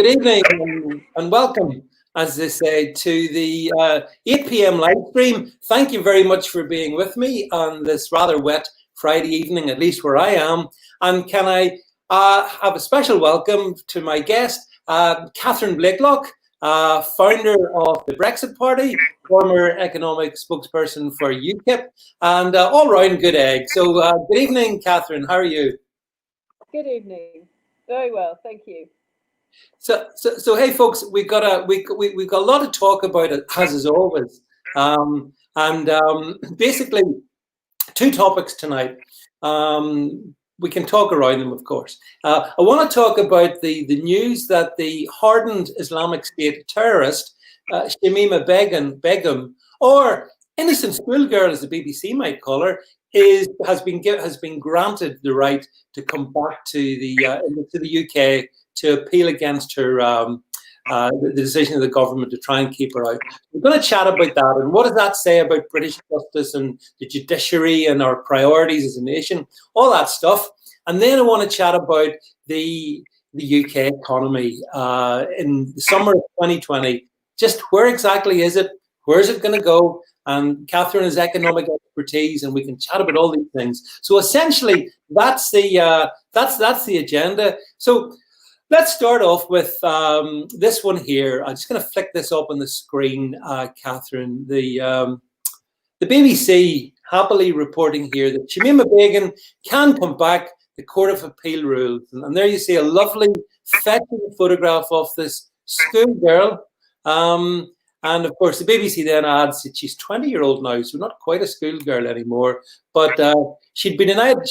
good evening and welcome, as they say, to the 8 p.m. live stream. Thank you very much for being with me on this rather wet Friday evening, at least where I am. And can I have a special welcome to my guest, Catherine Blaiklock, founder of the Brexit Party, former economic spokesperson for UKIP, and all-round good egg. So good evening, Catherine. How are you? Good evening. Very well, thank you. So hey, folks, we got a lot of talk about it, as always, basically two topics tonight. We can talk around them, of course. I want to talk about the news that the hardened Islamic State terrorist Shamima Begum, or innocent schoolgirl, as the BBC might call her, has been granted the right to come back to the UK to appeal against her the decision of the government to try and keep her out. We're going to chat about that and what does that say about British justice and the judiciary and our priorities as a nation, all that stuff. And then I want to chat about the UK economy in the summer of 2020. Just where exactly is it? Where is it going to go? And Catherine has economic expertise, and we can chat about all these things. So essentially, that's the agenda. So let's start off with this one here. I'm just going to flick this up on the screen, Catherine. The BBC happily reporting here that Shamima Begum can come back. The Court of Appeal rules, and there you see a lovely, fetching photograph of this schoolgirl. And of course, the BBC then adds that she's 20-year-old now, so not quite a schoolgirl anymore. But she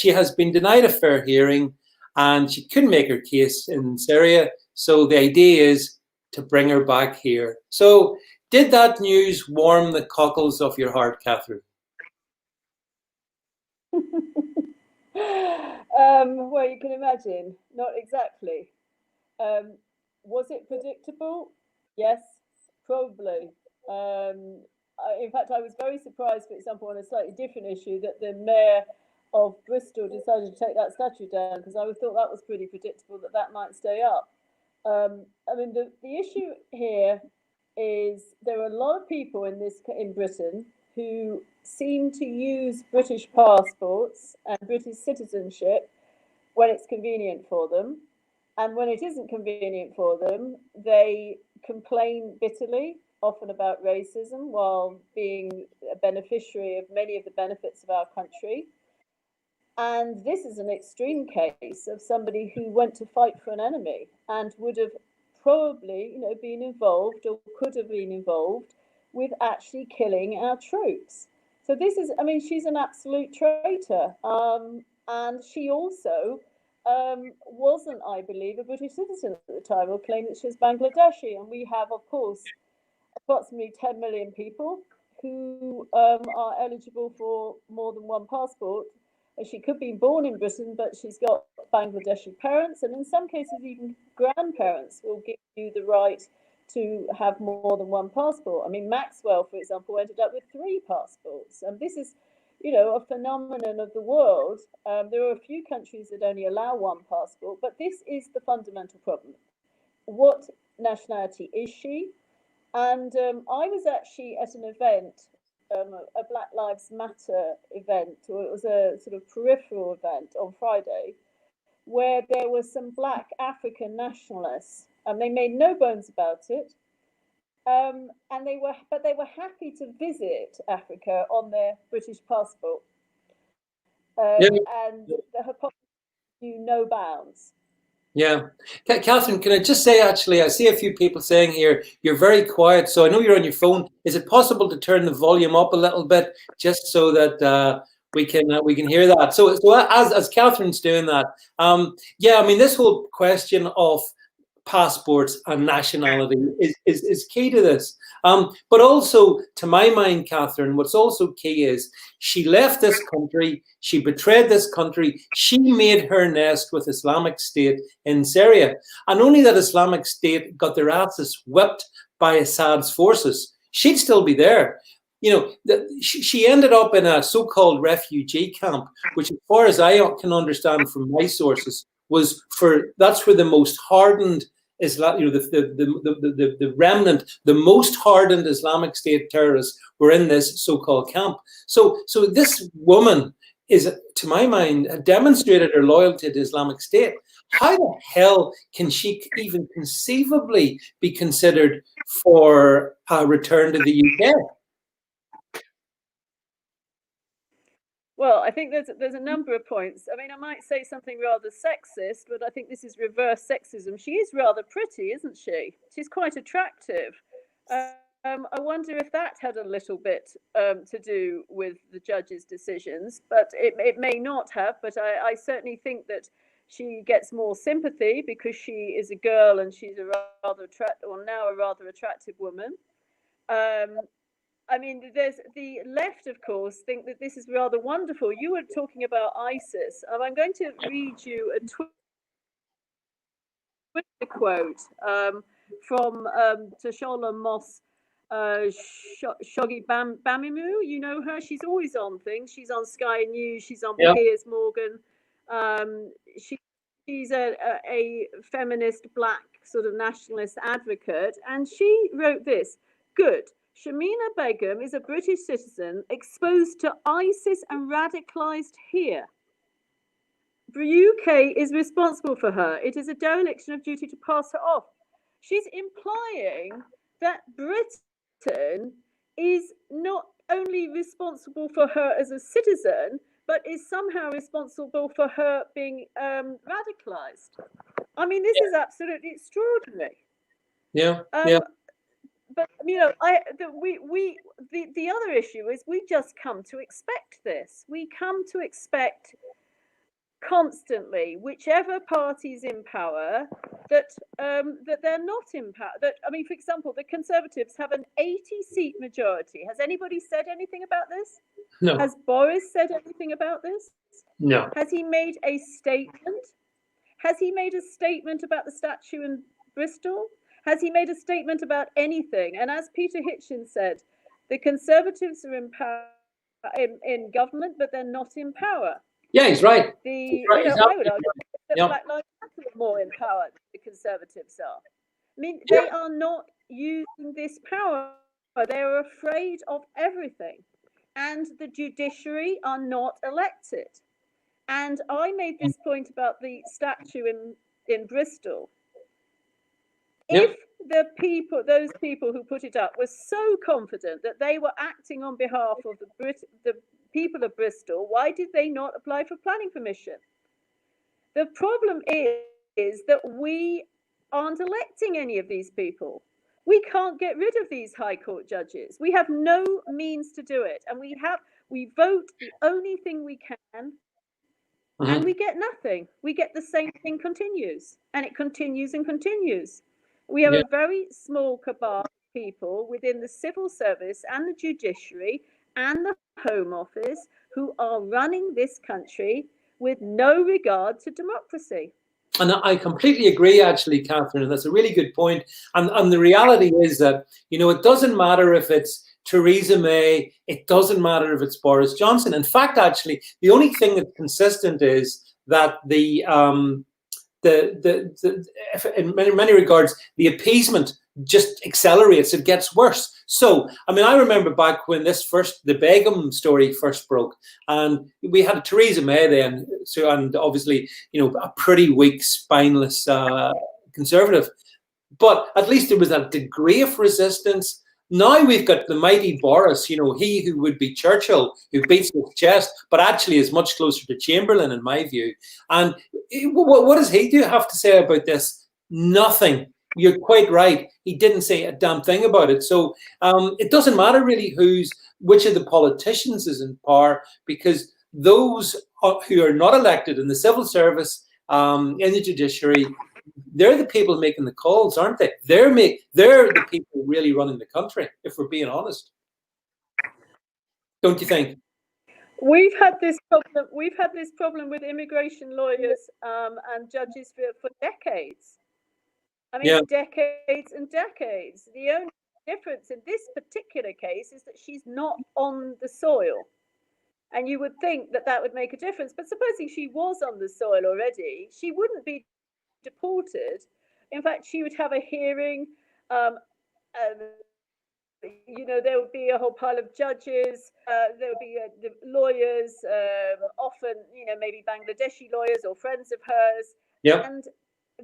has been denied a fair hearing, and she couldn't make her case in Syria. So the idea is to bring her back here. So did that news warm the cockles of your heart, Catherine? Well, you can imagine, not exactly. Was it predictable? Yes, probably. In fact, I was very surprised, for example, on a slightly different issue, that the mayor of Bristol decided to take that statue down, because I thought that was pretty predictable that might stay up. I mean, the issue here is there are a lot of people in Britain who seem to use British passports and British citizenship when it's convenient for them. And when it isn't convenient for them, they complain bitterly, often about racism, while being a beneficiary of many of the benefits of our country. And this is an extreme case of somebody who went to fight for an enemy and would have probably, been involved or could have been involved with actually killing our troops. So this is, she's an absolute traitor. And she also wasn't, I believe, a British citizen at the time, or claimed that she was Bangladeshi. And we have, of course, approximately 10 million people who are eligible for more than one passport. She could be born in Britain, but she's got Bangladeshi parents, and in some cases even grandparents will give you the right to have more than one passport. I mean, Maxwell, for example, ended up with 3 passports. And this is, a phenomenon of the world. There are a few countries that only allow one passport, but this is the fundamental problem. What nationality is she? And I was actually at an event, a Black Lives Matter event, or it was a sort of peripheral event on Friday, where there were some Black African nationalists, and they made no bones about it. And they were happy to visit Africa on their British passport, and her population knew no bounds. Yeah. Catherine, can I just say, actually, I see a few people saying here, you're very quiet, so I know you're on your phone. Is it possible to turn the volume up a little bit, just so that we can hear that? So as Catherine's doing that, this whole question of passports and nationality is key to this. But also, to my mind, Catherine, what's also key is she left this country, she betrayed this country, she made her nest with Islamic State in Syria. And only that Islamic State got their asses whipped by Assad's forces, she'd still be there. She ended up in a so-called refugee camp, which, as far as I can understand from my sources, that's where the most hardened Islam, the remnant, the most hardened Islamic State terrorists were in this so-called camp. So this woman is, to my mind, demonstrated her loyalty to Islamic State. How the hell can she even conceivably be considered for a return to the UK? Well, I think there's a number of points. I mean, I might say something rather sexist, but I think this is reverse sexism. She is rather pretty, isn't she? She's quite attractive. I wonder if that had a little bit to do with the judge's decisions, but it may not have. But I certainly think that she gets more sympathy because she is a girl and she's a rather attractive woman. I mean, there's the left, of course, think that this is rather wonderful. You were talking about ISIS. I'm going to read you a Twitter quote from Tashola Moss Shoghi Bamimu. You know her. She's always on things. She's on Sky News. She's on Piers Morgan. She's a feminist, black sort of nationalist advocate. And she wrote this. Good. Shamima Begum is a British citizen exposed to ISIS and radicalised here. The UK is responsible for her. It is a dereliction of duty to pass her off. She's implying that Britain is not only responsible for her as a citizen, but is somehow responsible for her being radicalised. I mean, this is absolutely extraordinary. Yeah. But you know, the other issue is we just come to expect this. We come to expect constantly, whichever party's in power, that they're not in power. That, I mean, for example, the Conservatives have an 80-seat majority. Has anybody said anything about this? No. Has Boris said anything about this? No. Has he made a statement? Has he made a statement about the statue in Bristol? Has he made a statement about anything? And as Peter Hitchens said, the Conservatives are in power in government, but they're not in power. Yeah, he's right. I would argue that Black Lives Matter are more in power than the Conservatives are. I mean, they are not using this power. They are afraid of everything. And the judiciary are not elected. And I made this point about the statue in Bristol. If those people who put it up were so confident that they were acting on behalf of the people of Bristol, why did they not apply for planning permission? The problem is that we aren't electing any of these people. We can't get rid of these High Court judges. We have no means to do it. And we vote the only thing we can, and we get nothing. We get the same thing continues, and it continues and continues. We have a very small cabal of people within the civil service and the judiciary and the Home Office who are running this country with no regard to democracy. And I completely agree, actually, Catherine, and that's a really good point. And the reality is that, it doesn't matter if it's Theresa May, it doesn't matter if it's Boris Johnson. In fact, actually, the only thing that's consistent is that in many regards, the appeasement just accelerates. It gets worse. So, I mean, I remember back when the Begum story first broke, and we had a Theresa May then, and obviously, a pretty weak, spineless Conservative. But at least there was a degree of resistance. Now we've got the mighty Boris, he who would be Churchill, who beats his chest, but actually is much closer to Chamberlain, in my view. And what does he have to say about this? Nothing. You're quite right. He didn't say a damn thing about it. So it doesn't matter really which of the politicians is in power, because those who are not elected in the civil service, in the judiciary, they're the people making the calls, aren't they? They're the people really running the country, if we're being honest. Don't you think? We've had this problem with immigration lawyers and judges for decades. I mean, decades and decades. The only difference in this particular case is that she's not on the soil. And you would think that would make a difference. But supposing she was on the soil already, she wouldn't be deported in fact, she would have a hearing. You know, there would be a whole pile of judges. There would be the lawyers, often, you know, maybe Bangladeshi lawyers or friends of hers. Yeah. And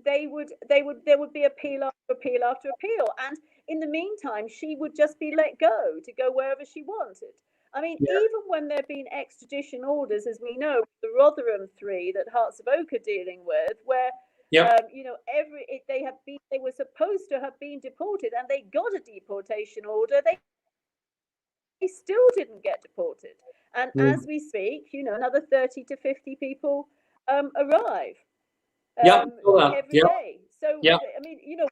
there would be appeal after appeal after appeal. And in the meantime, she would just be let go to go wherever she wanted. I mean, even when there have been extradition orders, as we know, the Rotherham three that Hearts of Oak are dealing with, where you know, they were supposed to have been deported, and they got a deportation order. They still didn't get deported, and as we speak, you know, another 30 to 50 people arrive every day. So I mean, you know,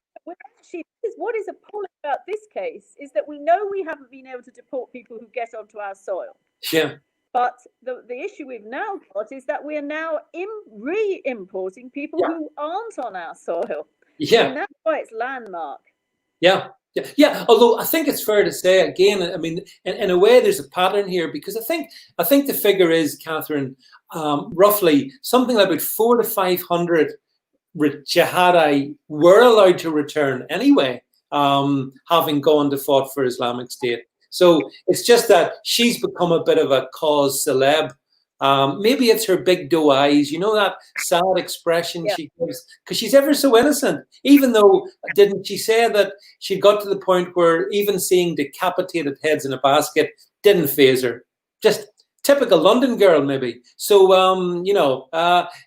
what is appalling about this case is that we know we haven't been able to deport people who get onto our soil. Yeah. But the issue we've now got is that we're now re-importing people who aren't on our soil. Yeah. And that's why it's landmark. Yeah. Yeah. Yeah. Although I think it's fair to say, again, I mean, in a way, there's a pattern here, because I think the figure is, Catherine, roughly something like about 400 to 500 jihadi were allowed to return anyway, having gone to fought for Islamic State. So it's just that she's become a bit of a cause celeb. Maybe it's her big doe eyes, you know, that sad expression she gives, because she's ever so innocent. Even though, didn't she say that she got to the point where even seeing decapitated heads in a basket didn't faze her? Just typical London girl, maybe. So, you know,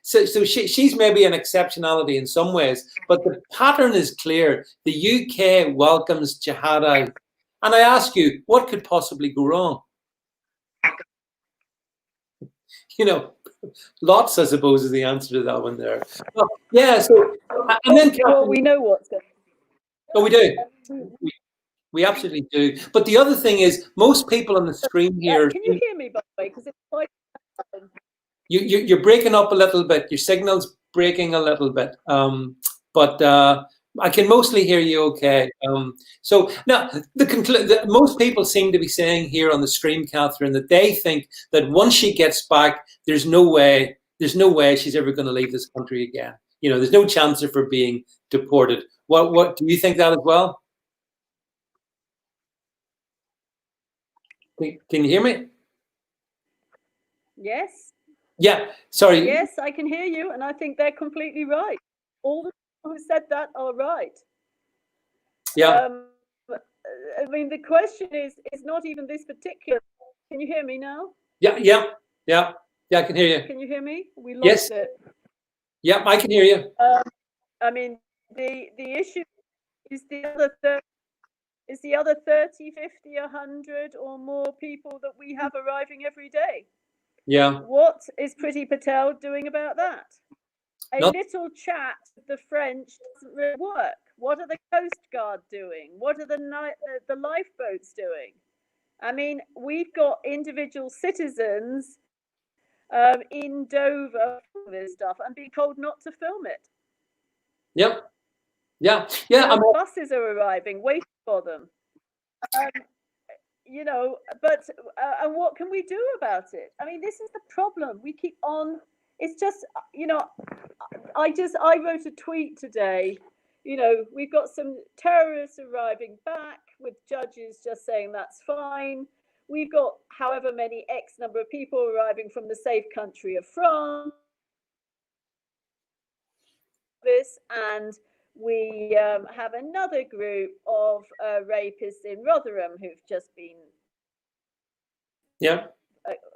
so she's maybe an exceptionality in some ways, but the pattern is clear. The UK welcomes jihadi. And I ask you, what could possibly go wrong? You know, lots, I suppose, is the answer to that one there. Well, yeah, so, and then... Well, we know what's going on. Oh, we do. We absolutely do. But the other thing is, most people on the screen here... Can you hear me, by the way? Because it's quite... You're breaking up a little bit. Your signal's breaking a little bit. But I can mostly hear you okay. So now, most people seem to be saying here on the screen, Catherine, that they think that once she gets back, there's no way she's ever going to leave this country again. You know, there's no chance of her being deported. What do you think that as well? Can you hear me? Yes. Yeah, sorry. Yes, I can hear you, and I think they're completely right. All the people who said that are right. Yeah. I mean, the question is not even this particular. Can you hear me now? Yeah, I can hear you. Can you hear me? We lost it. Yeah, I can hear you. I mean, the issue is the other 30, 50, 100 or more people that we have arriving every day. Yeah. What is Priti Patel doing about that? Little chat with the French doesn't really work. What are the Coast Guard doing? What are the lifeboats doing? I mean, we've got individual citizens in Dover for this stuff and being told not to film it. Yep. Yeah. Buses are arriving, waiting for them. You know, but and what can we do about it? I mean, this is the problem. We keep on. It's just, you know, I wrote a tweet today. You know, we've got some terrorists arriving back with judges just saying that's fine. We've got however many X number of people arriving from the safe country of France. And we have another group of rapists in Rotherham who've just been,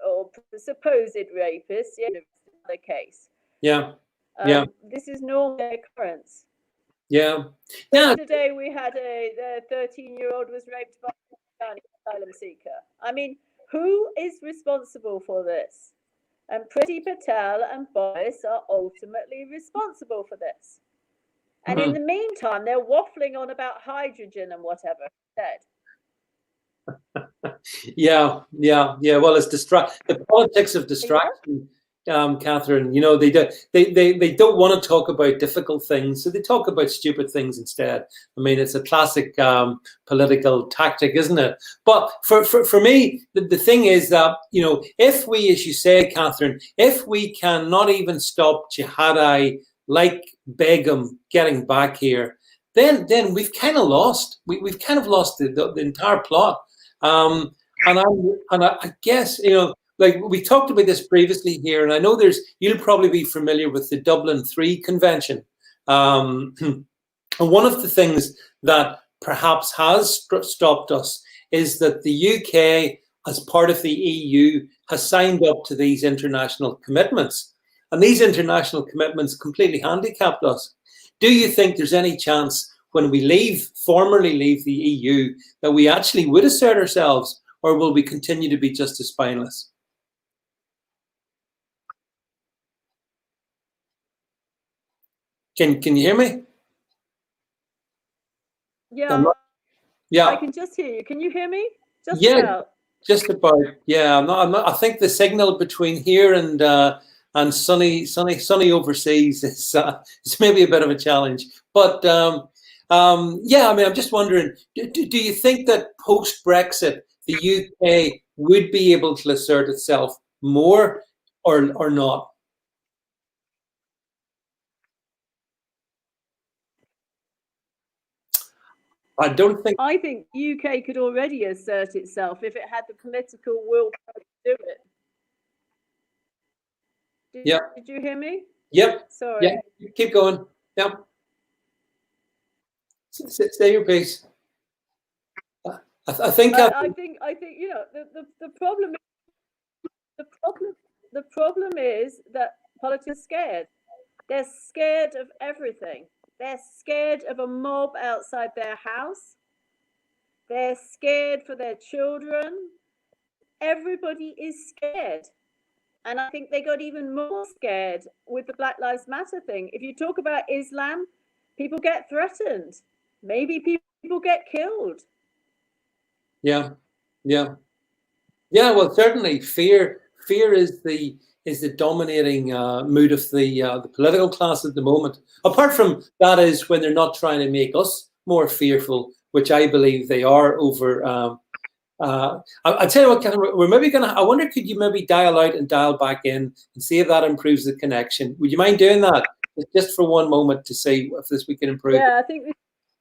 or supposed rapists, another case. This is normal occurrence. Today we had a 13-year-old was raped by an asylum seeker. I mean, who is responsible for this? And Priti Patel and Boris are ultimately responsible for this. And in the meantime, they're waffling on about hydrogen and whatever instead. Yeah. Well, it's the politics of distraction, Catherine. You know, they don't want to talk about difficult things, so they talk about stupid things instead. I mean, it's a classic political tactic, isn't it? But for me, the thing is that, you know, if we, as you say, Catherine, if we cannot even stop jihadi like Begum getting back here, then we've kind of lost. We've kind of lost the entire plot. And I guess, you know, like we talked about this previously here, and I know you'll probably be familiar with the Dublin 3 Convention. And one of the things that perhaps has stopped us is that the UK, as part of the EU, has signed up to these international commitments. And these international commitments completely handicapped us. Do you think there's any chance when we formally leave the EU, that we actually would assert ourselves, or will we continue to be just as spineless? Can you hear me? Yeah. Yeah. I can just hear you. Can you hear me? Just yeah, about. Just about. Yeah, I'm not. I think the signal between here and sunny overseas is maybe a bit of a challenge. But yeah, I mean, I'm just wondering, do you think that post-Brexit, the UK would be able to assert itself more or not? I don't think. I think UK could already assert itself if it had the political will to do it. Did you hear me? Yep. Sorry. Yeah. Keep going. Yep. Stay your pace. I think you know the problem is that politicians are scared. They're scared of everything. They're scared of a mob outside their house. They're scared for their children. Everybody is scared. And I think they got even more scared with the Black Lives Matter thing. If you talk about Islam, people get threatened. Maybe people get killed. Yeah. Well, certainly fear is the dominating mood of the political class at the moment. Apart from that is when they're not trying to make us more fearful, which I believe they are over. I'll tell you what, Catherine, we're maybe going to, I wonder, could you maybe dial out and dial back in and see if that improves the connection? Would you mind doing that? Just for one moment to see if we can improve. Yeah, I think.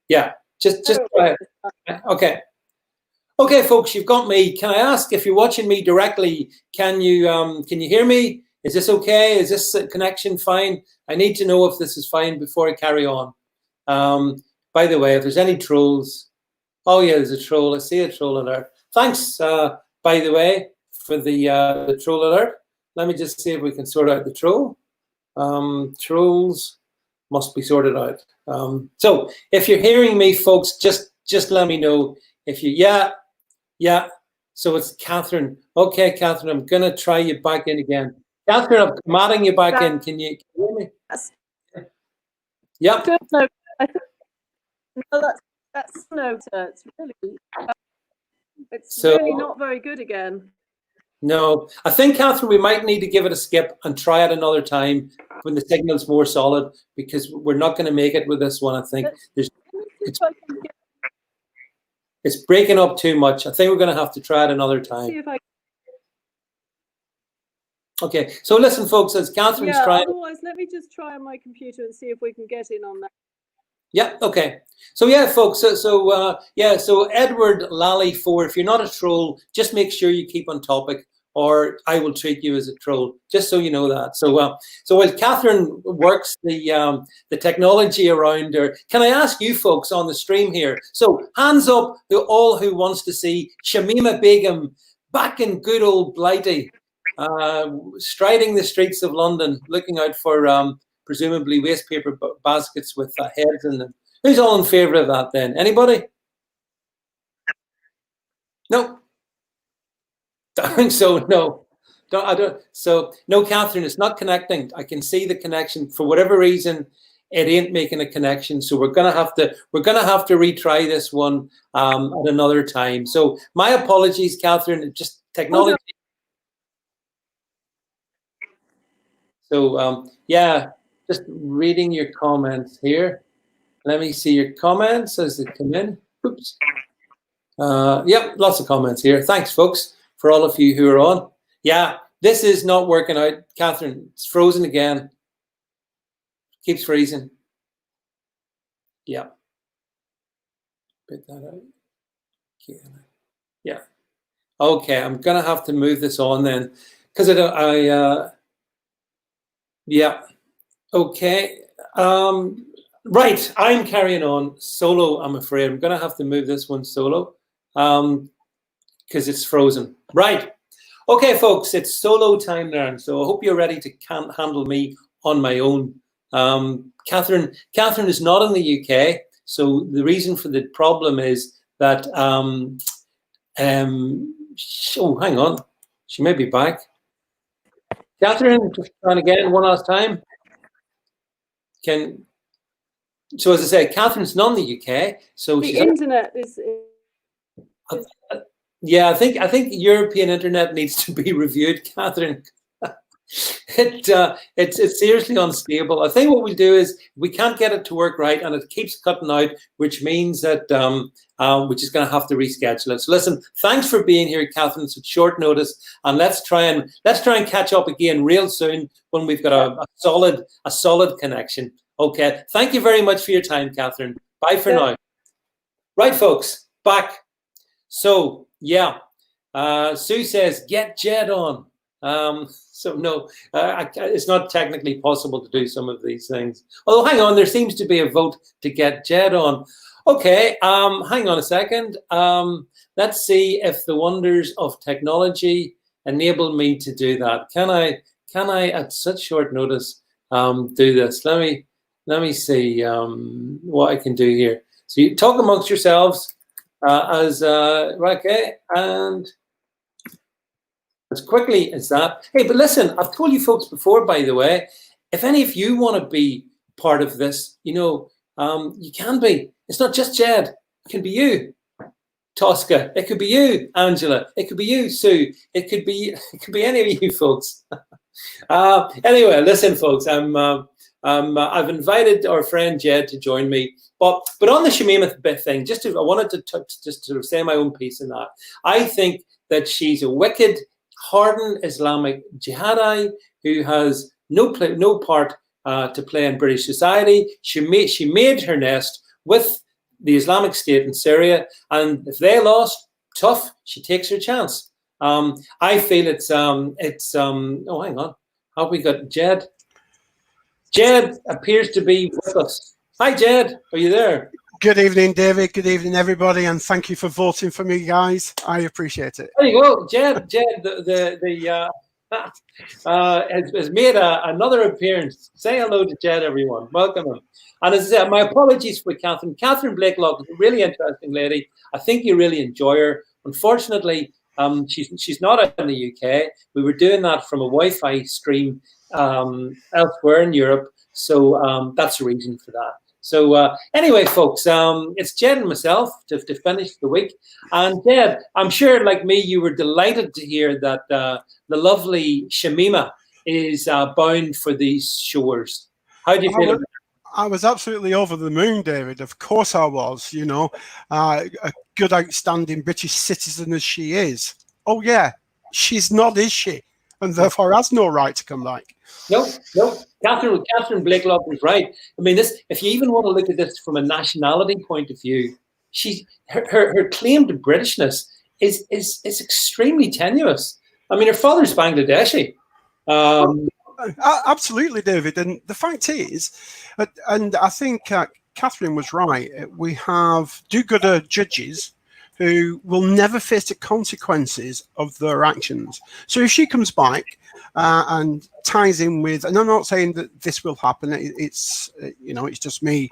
Yeah, just try it. Okay. Okay, folks, you've got me. Can I ask, if you're watching me directly, can you hear me? Is this okay? Is this connection fine? I need to know if this is fine before I carry on. By the way, if there's any trolls, oh yeah, there's a troll. I see a troll alert. Thanks, by the way, for the troll alert. Let me just see if we can sort out the troll. Trolls must be sorted out. So if you're hearing me, folks, just let me know if you. Yeah. So it's Catherine. Okay, Catherine, I'm gonna try you back in again. Catherine, I'm commating you back in. Can you hear me? Yep. No, that's no. It's really not very good again. No, I think, Catherine, we might need to give it a skip and try it another time when the signal's more solid, because we're not going to make it with this one. I think it's breaking up too much. I think we're going to have to try it another time. Okay, so listen, folks, as Catherine's trying. Otherwise, let me just try on my computer and see if we can get in on that. Yeah. Okay. So yeah, folks. So Edward Lally 4. If you're not a troll, just make sure you keep on topic, or I will treat you as a troll. Just so you know that. So while Catherine works the technology around her, can I ask you folks on the stream here? So hands up to all who wants to see Shamima Begum back in good old Blighty, striding the streets of London, looking out for presumably waste paper baskets with heads in them. Who's all in favour of that then? Anybody? No. I think so. No. I don't. So no, Catherine, it's not connecting. I can see the connection. For whatever reason, it ain't making a connection. So we're gonna have to retry this one at another time. So my apologies, Catherine. Just technology. So yeah. Just reading your comments here. Let me see your comments as they come in. Oops. Yep, lots of comments here. Thanks, folks, for all of you who are on. Yeah, this is not working out. Catherine, it's frozen again. Keeps freezing. Yeah. Put that out. Yeah. Okay, I'm gonna have to move this on then, because yeah. Okay. Right, I'm carrying on solo, I'm afraid. I'm gonna have to move this one solo, because it's frozen. Right. Okay, folks, it's solo time now, so I hope you're ready to handle me on my own. Catherine is not in the UK, so the reason for the problem is that oh, hang on, she may be back. Catherine, just trying again one last time. So as I say, Catherine's not in the UK, so the internet is. Yeah, I think European internet needs to be reviewed, Catherine. It's seriously unstable. I think what we'll do is we can't get it to work right, and it keeps cutting out, which means that we're just going to have to reschedule it. So listen, thanks for being here, Catherine. It's short notice, and let's try and catch up again real soon when we've got a solid connection. Okay, thank you very much for your time, Catherine. Bye for now. Right, folks, back. So yeah, Sue says get Jed on. So no, it's not technically possible to do some of these things. Although, hang on, there seems to be a vote to get Jed on. Okay, hang on a second. Let's see if the wonders of technology enable me to do that. Can I at such short notice do this? Let me see what I can do here. So you talk amongst yourselves okay, and as quickly as that. Hey, but listen, I've told you folks before, by the way, if any of you want to be part of this, you can be. It's not just Jed. It can be you, Tosca. It could be you, Angela. It could be you, Sue. It could be any of you folks. Anyway, listen, folks, I've invited our friend Jed to join me. But on the Shamima bit thing, I wanted to sort of say my own piece in that. I think that she's a wicked, hardened Islamic jihadi who has no part to play in British society. She made her nest with the Islamic State in Syria, and if they lost, tough. She takes her chance. I feel it's oh, hang on, have we got Jed? Jed appears to be with us. Hi, Jed. Are you there? Good evening, David. Good evening, everybody, and thank you for voting for me, guys. I appreciate it. There you go, Jed. Has made another appearance. Say hello to Jed, everyone. Welcome him. And as I said, my apologies for Catherine. Catherine Blaiklock is a really interesting lady. I think you really enjoy her. Unfortunately, she's not in the UK. We were doing that from a Wi-Fi stream elsewhere in Europe, so that's the reason for that. So anyway, folks, it's Jed and myself to finish the week. And Jed, I'm sure, like me, you were delighted to hear that the lovely Shamima is bound for these shores. How do you feel about it? I was absolutely over the moon, David. Of course I was, a good, outstanding British citizen as she is. Oh, yeah, she's not, is she? And therefore has no right to come back. No. Catherine Blaiklock was right. I mean, if you even want to look at this from a nationality point of view, her claim to Britishness is extremely tenuous. I mean, her father's Bangladeshi. Absolutely, David. And the fact is, and I think Catherine was right, we have do-gooder judges who will never face the consequences of their actions. So if she comes back and ties in with, and I'm not saying that this will happen, it's just me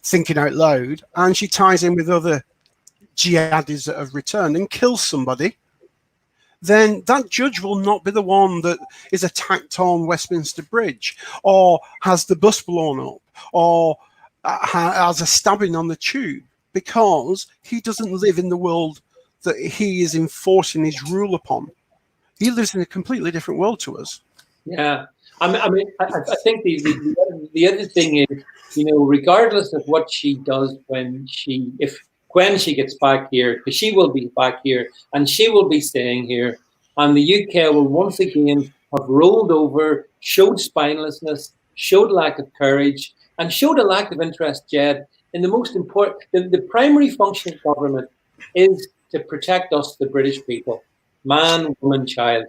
thinking out loud, and she ties in with other jihadis that have returned and kills somebody, then that judge will not be the one that is attacked on Westminster Bridge, or has the bus blown up, or has a stabbing on the tube, because he doesn't live in the world that he is enforcing his rule upon. He lives in a completely different world to us. Yeah, I think the other thing is, regardless of what she does when she gets back here, because she will be back here and she will be staying here, and the UK will once again have rolled over, showed spinelessness, showed lack of courage, and showed a lack of interest, Jed, in the most important, the primary function of government is to protect us, the British people, man, woman, child.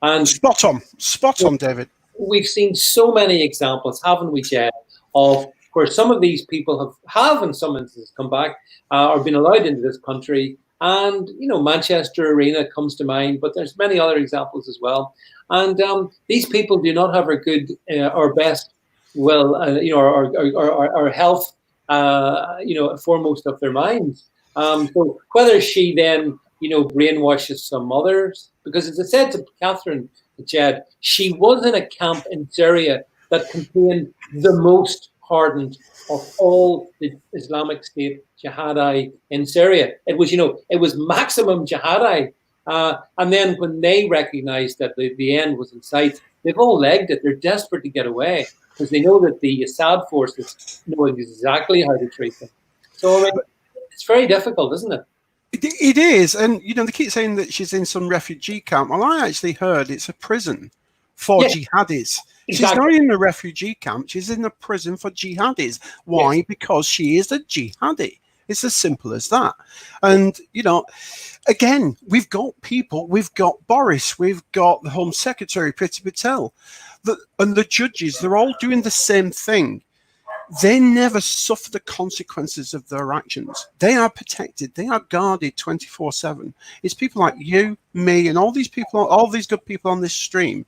And Spot on, David. we've seen so many examples, haven't we, Jed, of where some of these people have in some instances come back or been allowed into this country. And, you know, Manchester Arena comes to mind, but there's many other examples as well. And these people do not have our good or best will, you know, our health, you know, foremost of their minds. So whether she then, you know, brainwashes some others, because as I said to Catherine, Jed, she was in a camp in Syria that contained the most hardened of all the Islamic State jihadi in Syria. It was, you know, it was maximum jihadi. And then when they recognized that the end was in sight, they've all legged it. They're desperate to get away because they know that the Assad forces know exactly how to treat them. So, I mean, it's very difficult, isn't it? It is. And, you know, they keep saying that she's in some refugee camp. Well, I actually heard it's a prison for jihadis. Exactly. She's not in a refugee camp. She's in a prison for jihadis. Why? Yes. Because she is a jihadi. It's as simple as that. And, you know, again, we've got people, we've got Boris, we've got the Home Secretary, Priti Patel, and the judges, they're all doing the same thing. They never suffer the consequences of their actions. They are protected. They are guarded 24/7. It's people like you, me, and all these people, all these good people on this stream,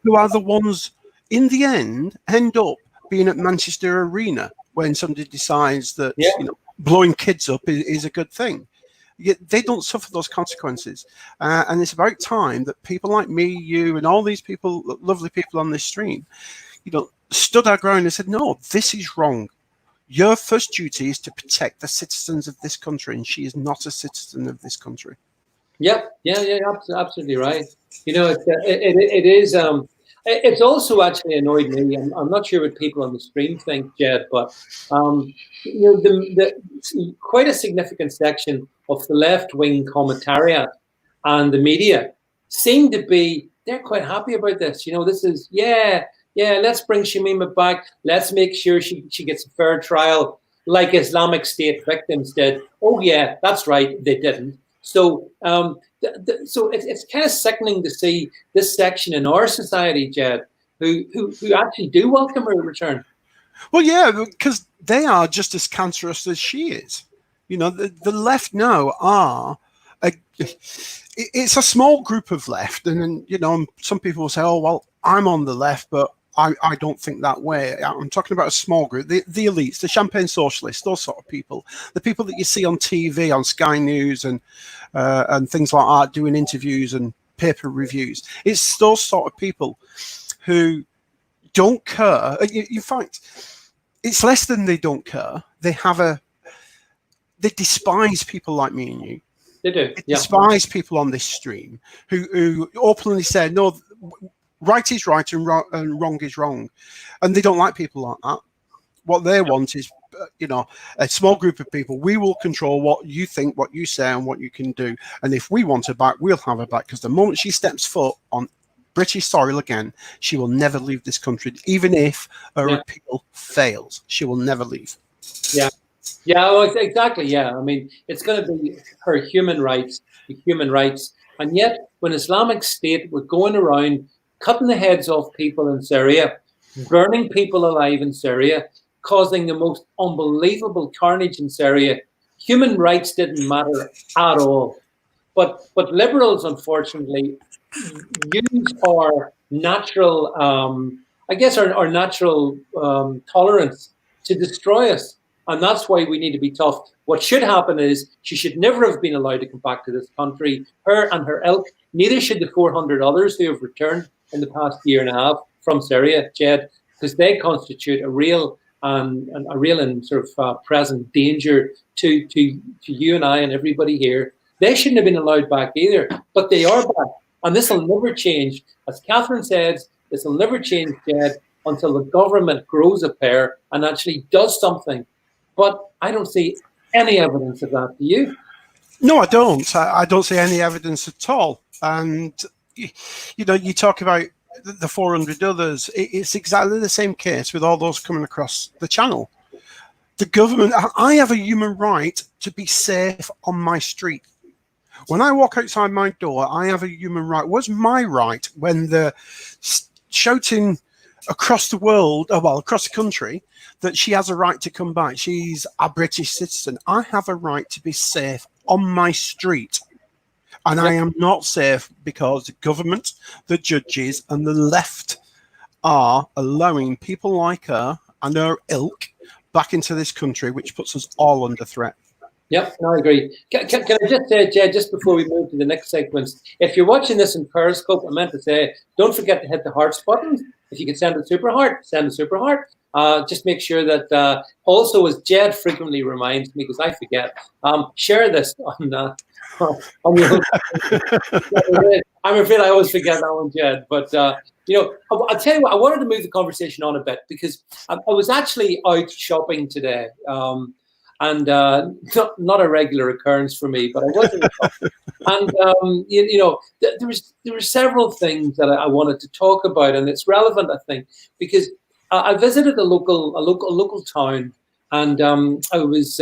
who are the ones, in the end up being at Manchester Arena when somebody decides that you know, blowing kids up is a good thing. Yet they don't suffer those consequences. And it's about time that people like me, you, and all these people, lovely people on this stream, you know, stood our ground and said, no, this is wrong. Your first duty is to protect the citizens of this country, and she is not a citizen of this country. Yeah, absolutely right. You know, it is. It's also actually annoyed me. I'm not sure what people on the stream think, Jed, but you know, the quite a significant section of the left-wing commentariat and the media seem to be, they're quite happy about this. You know, this is let's bring Shamima back. Let's make sure she gets a fair trial like Islamic State victims did. Oh yeah, that's right, they didn't. So so it's kind of sickening to see this section in our society, Jed, who actually do welcome her return. Well, yeah, because they are just as cancerous as she is. You know, the left now are it's a small group of left, and you know, some people will say, oh well, I'm on the left, but I don't think that way. I'm talking about a small group, the elites, the champagne socialists, those sort of people, the people that you see on TV, on Sky News and things like that, doing interviews and paper reviews. It's those sort of people who don't care. In fact, it's less than they don't care. They despise people like me and you. They do. They despise people on this stream who openly say, no, right is right and wrong is wrong, and they don't like people like that. What they want is, you know, a small group of people. We will control what you think, what you say, and what you can do. And if we want her back, we'll have her back. Because the moment she steps foot on British soil again, she will never leave this country. Even if her appeal fails, she will never leave. Yeah, well, exactly. Yeah, I mean, it's going to be her human rights, and yet when Islamic State were going around cutting the heads off people in Syria, burning people alive in Syria, causing the most unbelievable carnage in Syria, human rights didn't matter at all. But liberals, unfortunately, use our natural, our natural tolerance to destroy us. And that's why we need to be tough. What should happen is she should never have been allowed to come back to this country, her and her ilk. Neither should the 400 others who have returned in the past year and a half from Syria, Jed, because they constitute a real and sort of present danger to you and I and everybody here. They shouldn't have been allowed back either, but they are back. And this will never change. As Catherine says, this will never change, Jed, until the government grows a pair and actually does something. But I don't see any evidence of that. Do you? No, I don't. I don't see any evidence at all. And, you know, you talk about the 400 others. It's exactly the same case with all those coming across the channel. The government, I have a human right to be safe on my street. When I walk outside my door, I have a human right. What's my right when they're shouting across the world, across the country, that she has a right to come back? She's a British citizen. I have a right to be safe on my street. And I am not safe because the government, the judges, and the left are allowing people like her and her ilk back into this country, which puts us all under threat. Yep, no, I agree. Can I just say, Jed, just before we move to the next sequence, if you're watching this in Periscope, I meant to say, don't forget to hit the hearts button. If you can send a super heart, send a super heart. Just make sure that, also, as Jed frequently reminds me, because I forget, share this on your I'm afraid I always forget that one, Jed. But, I'll tell you what, I wanted to move the conversation on a bit because I was actually out shopping today. And not a regular occurrence for me, but I wasn't. And there were several things that I wanted to talk about, and it's relevant, I think, because I visited a local town, and I was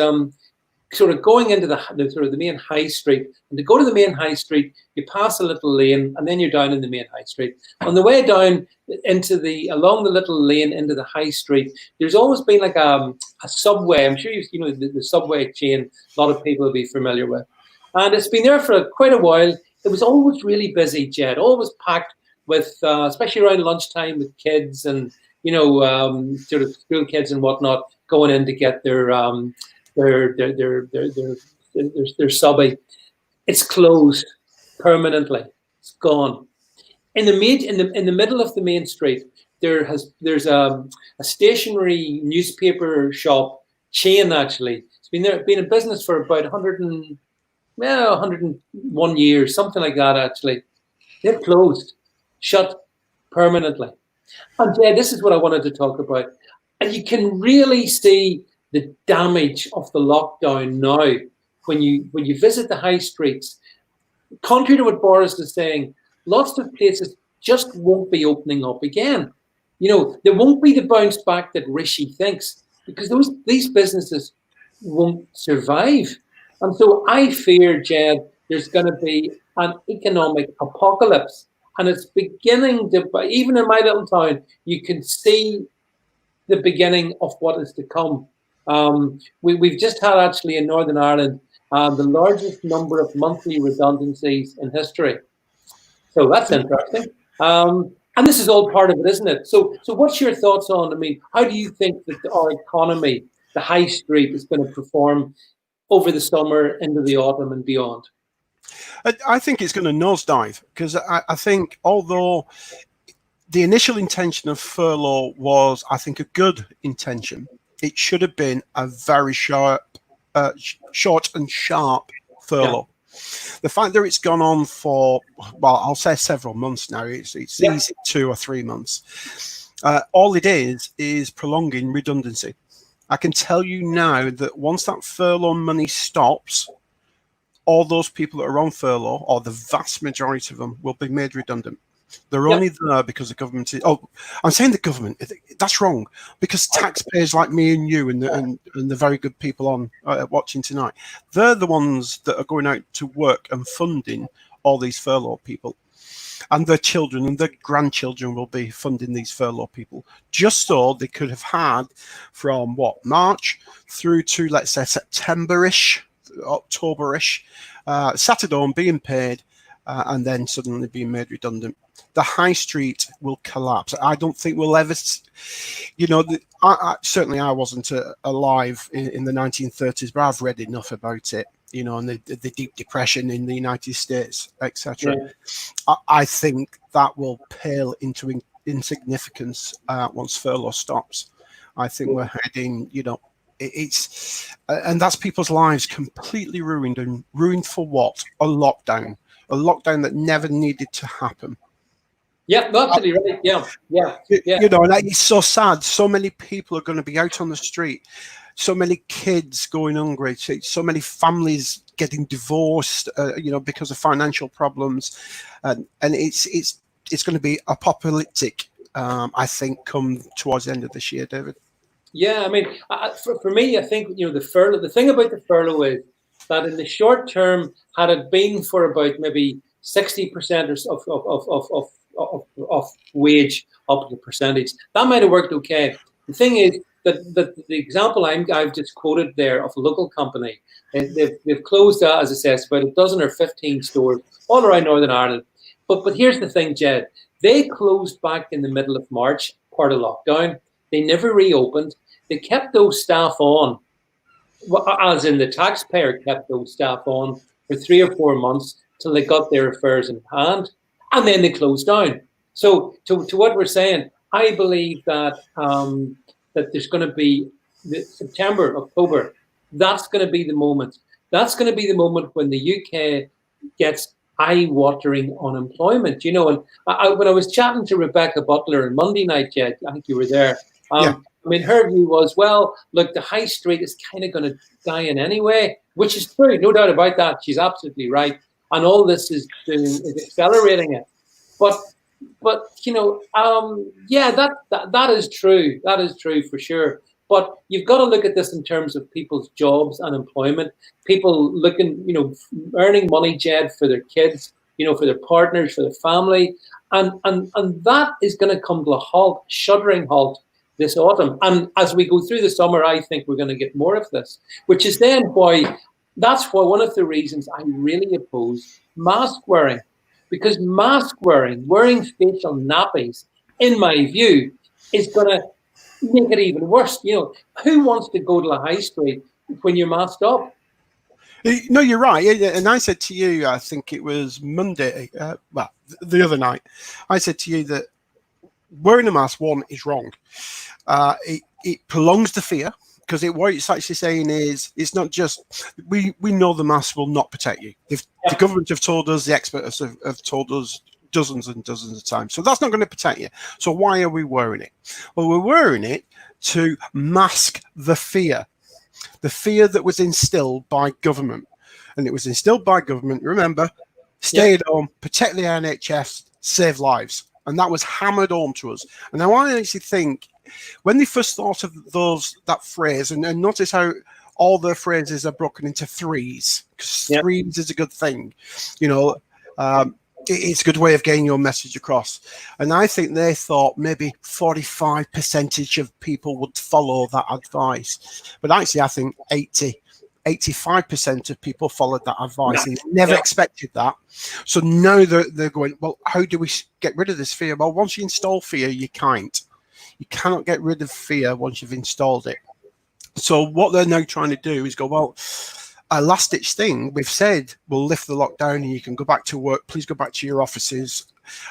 sort of going into the main high street. And to go to the main high street, you pass a little lane, and then you're down in the main high street. On the way down along the little lane into the high street, there's always been like a subway. I'm sure the subway chain. A lot of people will be familiar with, and it's been there for quite a while. It was always really busy, Jed. Always packed with, especially around lunchtime, with kids and sort of school kids and whatnot going in to get their subway. It's closed permanently. It's gone. In the middle of the main street, there's a stationary newspaper shop chain. Actually, it's been in business for about 101 years, something like that. Actually, they've closed, shut permanently. And yeah, this is what I wanted to talk about. And you can really see the damage of the lockdown now when you visit the high streets. Contrary to what Boris is saying, lots of places just won't be opening up again. There won't be the bounce back that Rishi thinks, because these businesses won't survive. And so I fear, Jed, there's going to be an economic apocalypse. And it's beginning to, even in my little town, you can see the beginning of what is to come. We've just had, actually, in Northern Ireland, the largest number of monthly redundancies in history. So that's interesting. And this is all part of it, isn't it? So what's your thoughts on, how do you think that our economy, the high street, is going to perform over the summer, into the autumn and beyond? I think it's going to nosedive, because I think, although the initial intention of furlough was, I think, a good intention, it should have been a very short and sharp furlough. Yeah. The fact that it's gone on for, well, I'll say several months now, it's easy 2 or 3 months. All it is prolonging redundancy. I can tell you now that once that furlough money stops, all those people that are on furlough, or the vast majority of them, will be made redundant. They're only there because the government is. Oh, I'm saying the government. That's wrong, because taxpayers like me and you and the very good people on watching tonight, they're the ones that are going out to work and funding all these furlough people, and their children and their grandchildren will be funding these furlough people, just so they could have had from March through to, let's say, September-ish, October-ish, sat at home being paid, and then suddenly being made redundant. The high street will collapse. I don't think we'll ever, certainly I wasn't alive in the 1930s, but I've read enough about it, and the Deep Depression in the United States, etc. Yeah. I think that will pale into insignificance once furlough stops. I think we're heading, and that's people's lives completely ruined, and ruined for what? A lockdown that never needed to happen. Yeah, absolutely right. Yeah. And it's so sad. So many people are going to be out on the street. So many kids going hungry. So many families getting divorced, because of financial problems, and it's it's going to be apocalyptic. I think come towards the end of this year, David. Yeah, I mean, for me, I think the furlough. The thing about the furlough is that in the short term, had it been for about maybe 60% of wage up to percentage, that might have worked okay. The thing is that the example I've just quoted there of a local company, they've closed, as I said, about a dozen or 15 stores all around Northern Ireland. But here's the thing, Jed. They closed back in the middle of March, part of lockdown. They never reopened. They kept those staff on, as in the taxpayer kept those staff on for 3 or 4 months till they got their affairs in hand, and then they closed down. So to what we're saying, I believe that that there's going to be September, October. That's going to be the moment. That's going to be the moment when the UK gets eye-watering unemployment. And when I was chatting to Rebecca Butler on Monday night, Jed, I think you were there. Yeah. I mean, her view was, well, look, the high street is kind of going to die in anyway, which is true, no doubt about that. She's absolutely right, and all this is accelerating it. But yeah, that is true. That is true for sure. But you've got to look at this in terms of people's jobs and employment. People looking, earning money, Jed, for their kids, for their partners, for their family, and that is going to come to a halt, shuddering halt, this autumn. And as we go through the summer, I think we're going to get more of this, which is then that's why one of the reasons I really oppose mask wearing, because mask wearing facial nappies, in my view, is going to make it even worse. Who wants to go to the high street when you're masked up? No, you're right. And I said to you, I think it was Monday, the other night, I said to you that wearing a mask, one, is wrong. It prolongs the fear, because what it's actually saying is it's not just, we know the mask will not protect you. If the government have told us, the experts have told us dozens and dozens of times. So that's not going to protect you. So why are we wearing it? Well, we're wearing it to mask the fear that was instilled by government. And it was instilled by government, remember, stay at home, protect the NHS, save lives. And that was hammered home to us. And now I actually think when they first thought of that phrase, and notice how all the phrases are broken into threes, because threes is a good thing. It's a good way of getting your message across. And I think they thought maybe 45% of people would follow that advice. But actually, I think 85% of people followed that advice. And never expected that. So now they're going, well, how do we get rid of this fear? Well, once you install fear, you can't. You cannot get rid of fear once you've installed it. So what they're now trying to do is go, well, a last-ditch thing, we've said we'll lift the lockdown and you can go back to work. Please go back to your offices.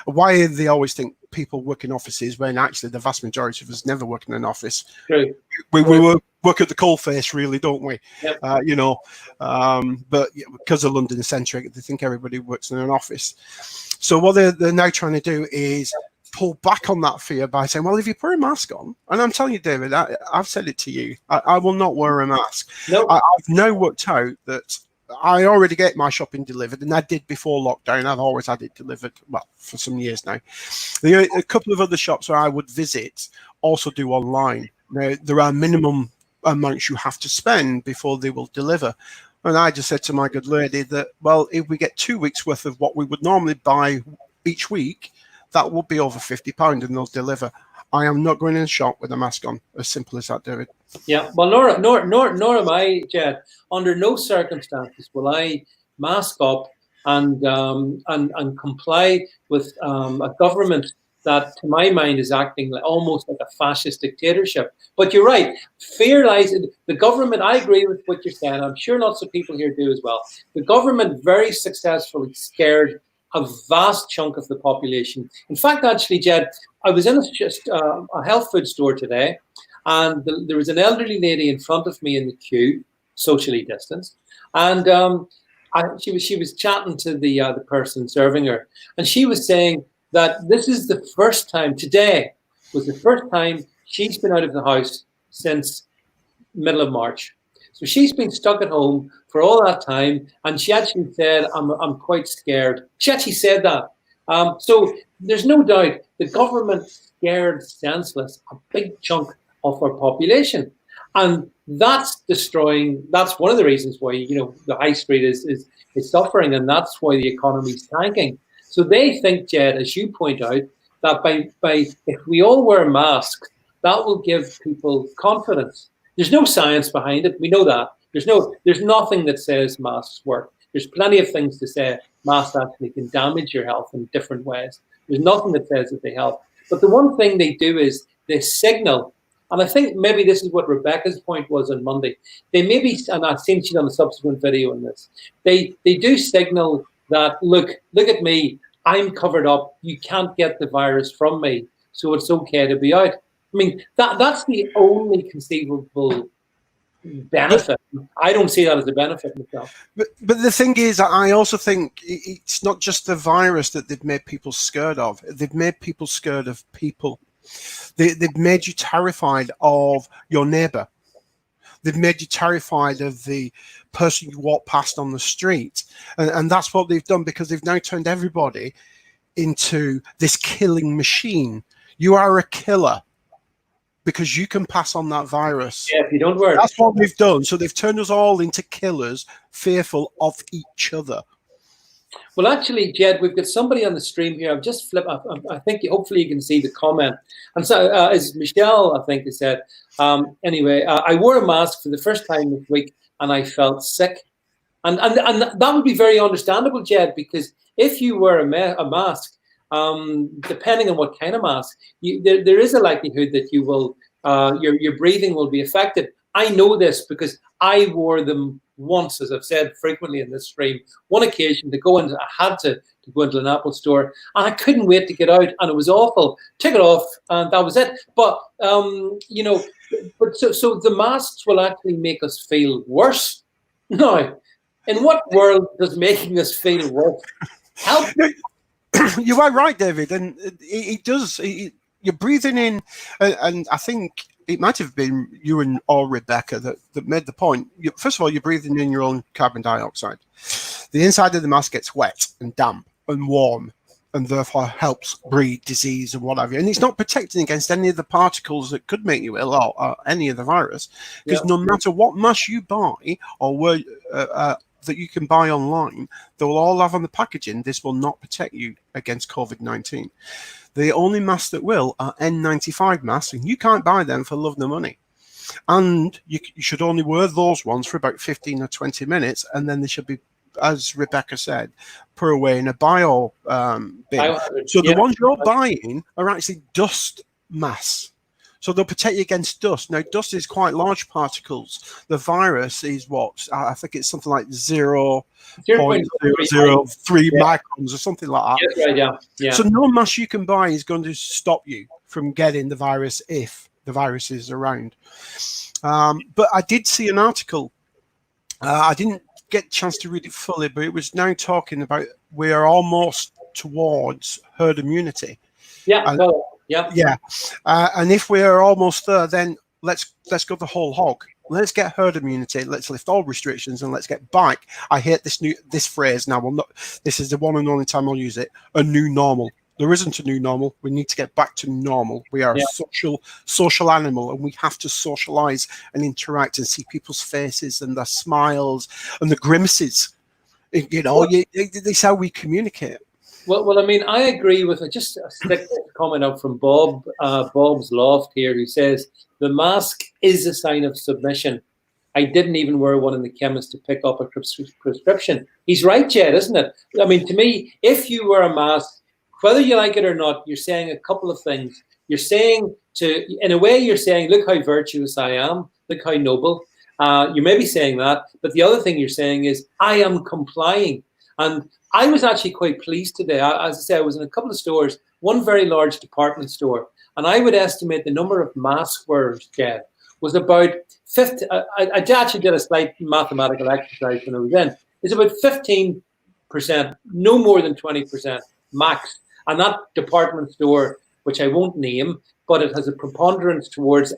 Why do they always think people work in offices when actually the vast majority of us never work in an office? True. We work at the coalface, really, don't we? Yep. But because of London centric, they think everybody works in an office. So what they're now trying to do is pull back on that fear by saying, well, if you put a mask on, and I'm telling you, David, I've said it to you, I will not wear a mask. No. I've now worked out that I already get my shopping delivered, and I did before lockdown. I've always had it delivered, well, for some years now. A couple of other shops where I would visit also do online. Now, there are minimum amounts you have to spend before they will deliver. And I just said to my good lady that, well, if we get 2 weeks worth of what we would normally buy each week, that will be over £50 and they'll deliver. I am not going in the shop with a mask on. As simple as that, David. Yeah. Well, nor am I, Jed. Under no circumstances will I mask up and comply with a government that, to my mind, is acting almost like a fascist dictatorship. But you're right. Fear lies in the government. I agree with what you're saying. I'm sure lots of people here do as well. The government very successfully scared a vast chunk of the population. In fact, actually, Jed, I was in a health food store today, and there was an elderly lady in front of me in the queue, socially distanced, and she was chatting to the person serving her, and she was saying that this is the first time, today was the first time she's been out of the house since middle of March. So she's been stuck at home for all that time, and she actually said, I'm quite scared. She actually said that. So there's no doubt the government scared senseless a big chunk of our population. And that's destroying, that's one of the reasons why, the high street is suffering, and that's why the economy's tanking. So they think, Jed, as you point out, that by if we all wear masks, that will give people confidence. There's no science behind it. We know that. There's nothing that says masks work. There's plenty of things to say masks actually can damage your health in different ways. There's nothing that says that they help. But the one thing they do is they signal, and I think maybe this is what Rebecca's point was on Monday. They maybe, and I've seen she on a subsequent video on this, they do signal that, look at me, I'm covered up, you can't get the virus from me, so it's okay to be out. I mean, that's the only conceivable benefit. I don't see that as a benefit myself. But the thing is, I also think it's not just the virus that they've made people scared of. They've made people scared of people. They've made you terrified of your neighbour. They've made you terrified of the person you walk past on the street. And that's what they've done, because they've now turned everybody into this killing machine. You are a killer because you can pass on that virus. Yeah, if you don't worry. That's what they've done. So they've turned us all into killers, fearful of each other. Well, actually, Jed, we've got somebody on the stream here. I've just flipped. I think hopefully you can see the comment. And so, as Michelle, I think, has said, anyway, I wore a mask for the first time this week and I felt sick. And that would be very understandable, Jed, because if you wear a mask, depending on what kind of mask, there is a likelihood that you will, your breathing will be affected. I know this because I wore them once, as I've said frequently in this stream. One occasion I had to go into an Apple store, and I couldn't wait to get out, and it was awful. Took it off, and that was it. But so the masks will actually make us feel worse. Now, in what world does making us feel worse help? You are right, David, and it does. You're breathing in, and I think it might have been you or Rebecca that made the point. First of all, you're breathing in your own carbon dioxide. The inside of the mask gets wet and damp and warm, and therefore helps breed disease and what have you. And it's not protecting against any of the particles that could make you ill or any of the virus, because no matter what mask you buy or that you can buy online, they will all have on the packaging, this will not protect you against COVID-19. The only masks that will are N95 masks, and you can't buy them for love nor money. And you should only wear those ones for about 15 or 20 minutes, and then they should be, as Rebecca said, put away in a bio bin. So the ones you're buying are actually dust masks. So they'll protect you against dust. Now, dust is quite large particles. The virus is what? I think it's something like 0.003 microns or something like that. Yes, right, yeah. So no mask you can buy is going to stop you from getting the virus if the virus is around. But I did see an article. I didn't get a chance to read it fully, but it was now talking about we are almost towards herd immunity. Yeah. And if we're almost there, then let's go the whole hog. Let's get herd immunity. Let's lift all restrictions and let's get back. I hate this phrase now. This is the one and only time I'll use it. A new normal. There isn't a new normal. We need to get back to normal. We are a social animal, and we have to socialize and interact and see people's faces and their smiles and the grimaces. That's how we communicate. Well, I mean, I agree with it. Just a stick comment up from Bob's Loft here, who says, the mask is a sign of submission. I didn't even wear one in the chemist to pick up a prescription. He's right, Jed, isn't it? I mean, to me, if you wear a mask, whether you like it or not, you're saying a couple of things. You're saying in a way, you're saying, look how virtuous I am. Look how noble. You may be saying that. But the other thing you're saying is, I am complying. And I was actually quite pleased today. As I say, I was in a couple of stores, one very large department store, and I would estimate the number of mask wearers, Jed, was about 50. I actually did a slight mathematical exercise when I was in. It's about 15%, no more than 20% max. And that department store which I won't name, but it has a preponderance towards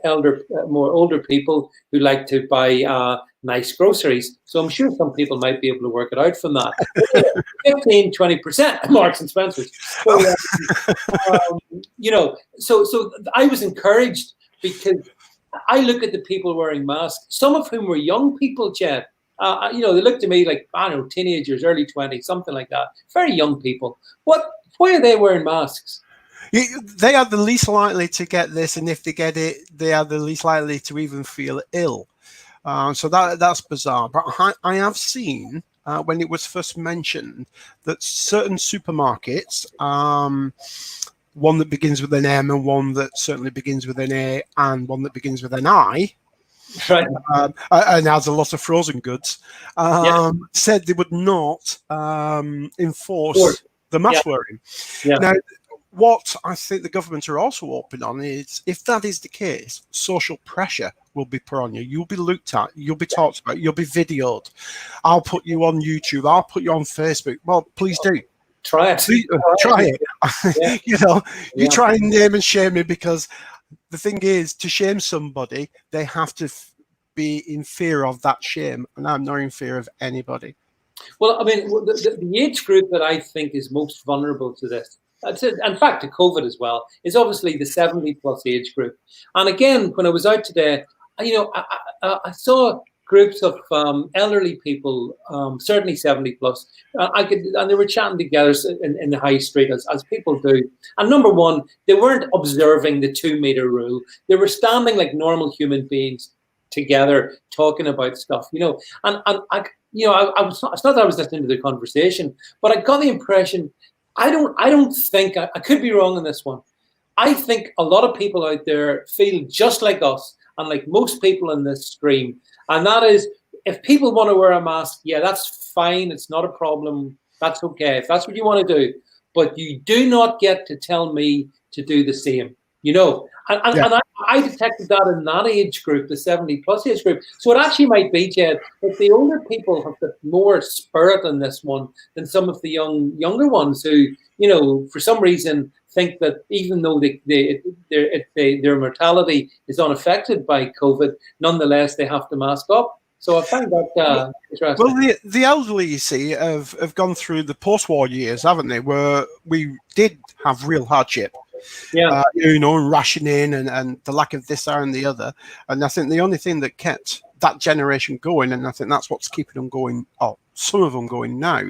more older people who like to buy nice groceries. So I'm sure some people might be able to work it out from that. 15-20% Marks and Spencer's. So, so I was encouraged because I look at the people wearing masks, some of whom were young people, Jed. They looked to me like, I don't know, teenagers, early 20s, something like that. Very young people. Why are they wearing masks? They are the least likely to get this, and if they get it, they are the least likely to even feel ill. So that's bizarre. But I have seen, when it was first mentioned, that certain supermarkets, one that begins with an M and one that certainly begins with an A and one that begins with an I, right, and has a lot of frozen goods, said they would not enforce the mask wearing. Yeah. Now, what I think the government are also open on is, if that is the case, social pressure will be put on you. You'll be looked at, you'll be talked about, you'll be videoed. I'll put you on YouTube, I'll put you on Facebook. Well, please do. Try it. Try it. Yeah. You try and name and shame me, because the thing is, to shame somebody, they have to be in fear of that shame, and I'm not in fear of anybody. Well, I mean, the age group that I think is most vulnerable to this, in fact, to COVID as well, is obviously the 70+ age group. And again, when I was out today, I saw groups of elderly people, certainly 70+. And they were chatting together in the high street as people do. And number one, they weren't observing the 2-meter rule. They were standing like normal human beings together, talking about stuff. And it's not that I was listening to the conversation, but I got the impression. I don't think, I could be wrong on this one. I think a lot of people out there feel just like us and like most people in this stream. And that is, if people want to wear a mask, yeah, that's fine. It's not a problem. That's okay. If that's what you want to do. But you do not get to tell me to do the same. And I detected that in that age group, the 70+ age group. So it actually might be, Jed, that the older people have got more spirit in this one than some of the younger ones who, for some reason think that even though their mortality is unaffected by COVID, nonetheless they have to mask up. So I find that interesting. Well, the elderly, you see, have gone through the post-war years, haven't they, where we did have real hardship. Yeah, and rationing and the lack of this, that, and the other. And I think the only thing that kept that generation going, and I think that's what's keeping them going, some of them going now,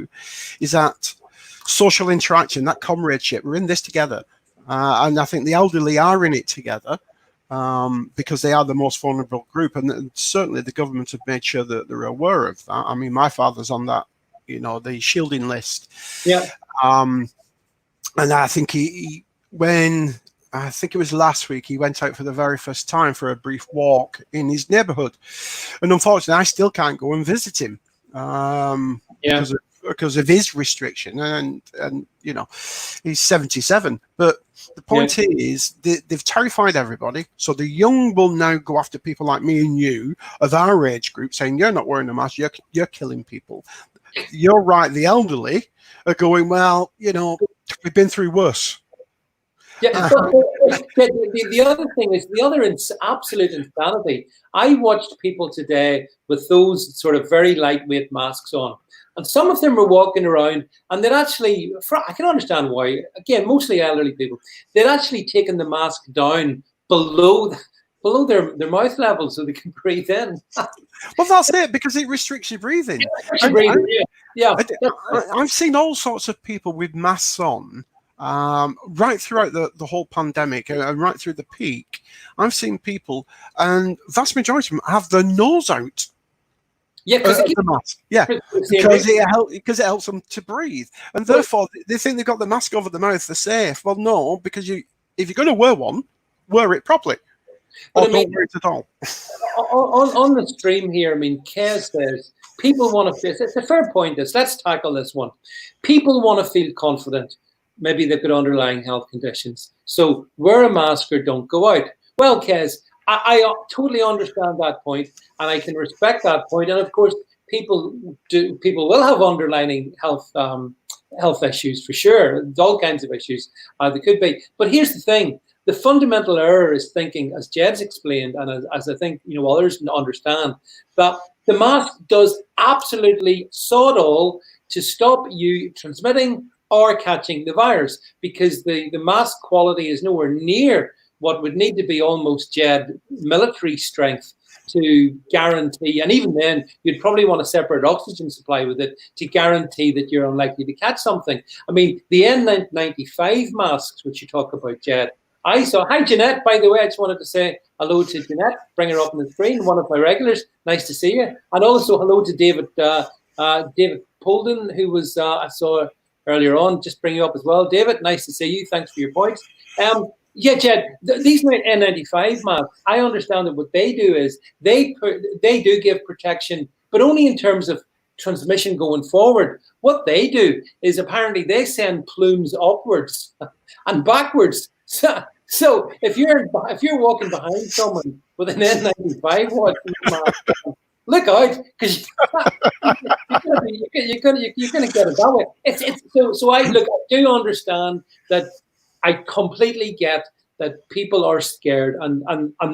is that social interaction, that comradeship. We're in this together. And I think the elderly are in it together because they are the most vulnerable group. And certainly the government have made sure that they're aware of that. I mean, my father's on that, the shielding list. Yeah. And I think when I think it was last week, he went out for the very first time for a brief walk in his neighborhood. And unfortunately, I still can't go and visit him because of his restriction. And he's 77. But the point is, they've terrified everybody. So the young will now go after people like me and you of our age group, saying, you're not wearing a mask, you're killing people. You're right. The elderly are going, well, we've been through worse. Yeah, the other thing is the other absolute insanity. I watched people today with those sort of very lightweight masks on, and some of them were walking around, and they'd actually, I can understand why, again, mostly elderly people, they'd actually taken the mask down below their mouth level so they can breathe in. Well, that's it, because it restricts your breathing. I've seen all sorts of people with masks on. Right throughout the whole pandemic and right through the peak, I've seen people, and vast majority of them have their nose out. Yeah, because it helps them to breathe, and therefore they think they've got the mask over the mouth, they're safe. Well, no, because if you're going to wear one, wear it properly. Or don't wear it at all. On the stream here, I mean, Kez says people want to feel. It's a fair point. Let's tackle this one. People want to feel confident. Maybe they've got underlying health conditions. So wear a mask or don't go out. Well, Kez, I totally understand that point, and I can respect that point. And of course, people will have underlying health health issues for sure, all kinds of issues there could be. But here's the thing. The fundamental error is thinking, as Jed's explained, and as I think others understand, that the mask does absolutely sod all to stop you transmitting or catching the virus, because the mask quality is nowhere near what would need to be almost, Jed, military strength to guarantee, and even then you'd probably want a separate oxygen supply with it to guarantee that you're unlikely to catch something. I mean, the N95 masks, which you talk about, Jed, I saw. Hi, Jeanette, by the way, I just wanted to say hello to Jeanette, bring her up on the screen, one of my regulars. Nice to see you. And also hello to David David Polden, who was I saw earlier on. Just bring you up as well. David, nice to see you. Thanks for your points. Yeah, Jed, these N95 masks, I understand that what they do is they do give protection, but only in terms of transmission going forward. What they do is apparently they send plumes upwards and backwards. So if you're walking behind someone with an N95 watch, look out, because you're gonna get it that way. So I do understand that. I completely get that people are scared, and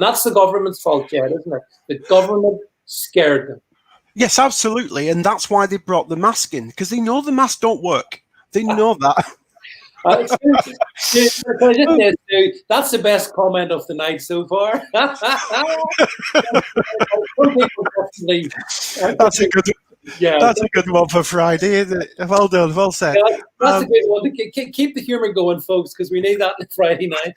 that's the government's fault, Jed, isn't it? The government scared them. Yes, absolutely, and that's why they brought the mask in, because they know the masks don't work. They know that. Can I just say, Stu, that's the best comment of the night so far. That's a good. Yeah, that's a good one for Friday, isn't it? Well done, well said. Yeah, that's a good one. Keep the humour going, folks, because we need that on Friday night.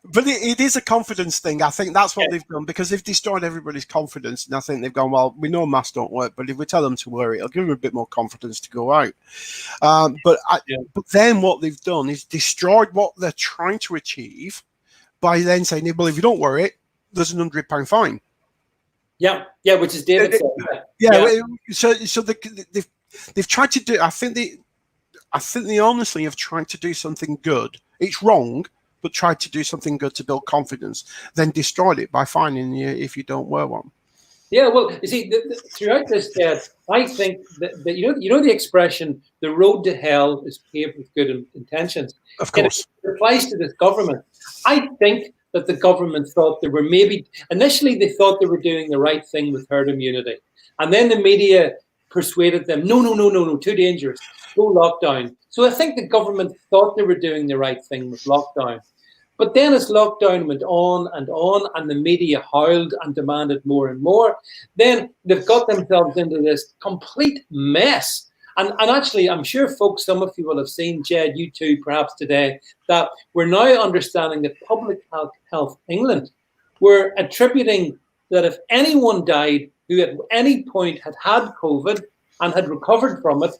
But it is a confidence thing. I think that's what they've done, because they've destroyed everybody's confidence. And I think they've gone, well, we know masks don't work, but if we tell them to wear it, it'll give them a bit more confidence to go out. But then what they've done is destroyed what they're trying to achieve by then saying, well, if you don't wear it, there's an £100 fine. Yeah, which is David said. Yeah. So they've tried to do. I think they honestly have tried to do something good. It's wrong, but tried to do something good to build confidence. Then destroyed it by fining you if you don't wear one. Yeah, well, you see, throughout this, I think that you know the expression, "The road to hell is paved with good intentions." Of course, and it applies to this government. I think that the government thought they were initially they thought they were doing the right thing with herd immunity. And then the media persuaded them, no, too dangerous, go lockdown. So I think the government thought they were doing the right thing with lockdown. But then as lockdown went on, and the media howled and demanded more and more, then they've got themselves into this complete mess. And actually, I'm sure, folks, some of you will have seen, Jed, you too, perhaps today, that we're now understanding that Public Health England were attributing that if anyone died who at any point had COVID and had recovered from it,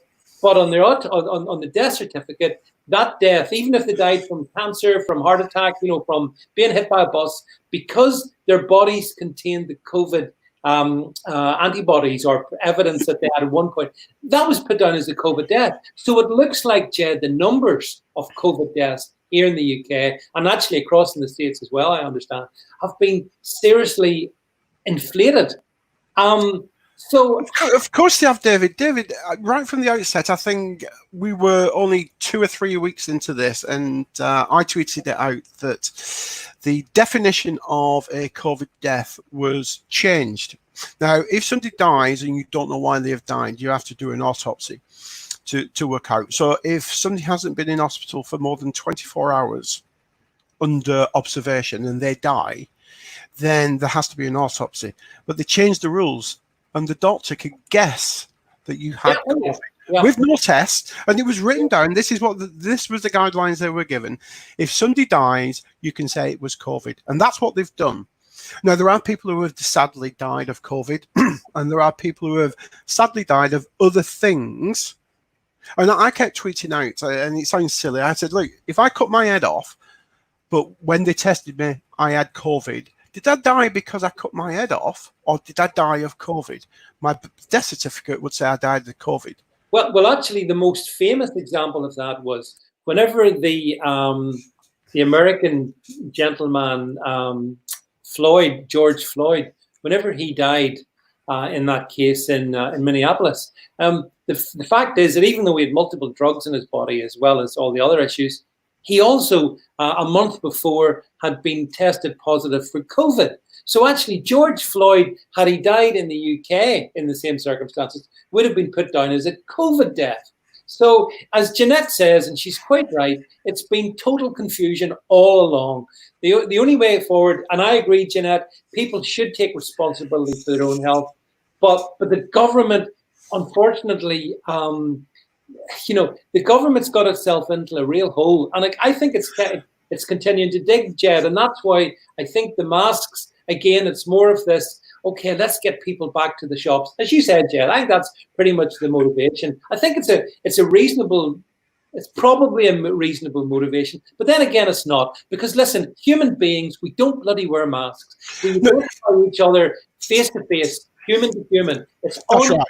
but on the death certificate, that death, even if they died from cancer, from heart attack, from being hit by a bus, because their bodies contained the COVID antibodies or evidence that they had at one point, that was put down as a COVID death. So it looks like, Jed, the numbers of COVID deaths here in the UK, and actually across in the States as well, I understand, have been seriously inflated. So of course they have, David. David, right from the outset, I think we were only 2 or 3 weeks into this, and I tweeted it out that the definition of a COVID death was changed. Now, if somebody dies and you don't know why they have died, you have to do an autopsy to work out. So if somebody hasn't been in hospital for more than 24 hours under observation and they die, then there has to be an autopsy. But they changed the rules, and the doctor can guess that you had COVID with no test. And it was written down. This was the guidelines they were given. If somebody dies, you can say it was COVID, and that's what they've done. Now, there are people who have sadly died of COVID, and there are people who have sadly died of other things. And I kept tweeting out, and it sounds silly. I said, look, if I cut my head off, but when they tested me, I had COVID, did I die because I cut my head off, or did I die of COVID? My death certificate would say I died of COVID. Well, actually, the most famous example of that was whenever the American gentleman George Floyd, whenever he died in that case in Minneapolis, the fact is that even though he had multiple drugs in his body as well as all the other issues, he also, a month before, had been tested positive for COVID. So actually, George Floyd, had he died in the UK in the same circumstances, would have been put down as a COVID death. So as Jeanette says, and she's quite right, it's been total confusion all along. The only way forward, and I agree, Jeanette, people should take responsibility for their own health. But the government, unfortunately, the government's got itself into a real hole. And I think it's continuing to dig, Jed. And that's why I think the masks, again, it's more of this, okay, let's get people back to the shops. As you said, Jed, I think that's pretty much the motivation. I think it's probably a reasonable motivation. But then again, it's not. Because listen, human beings, we don't bloody wear masks. We don't tell each other face to face, human to human. It's That's right.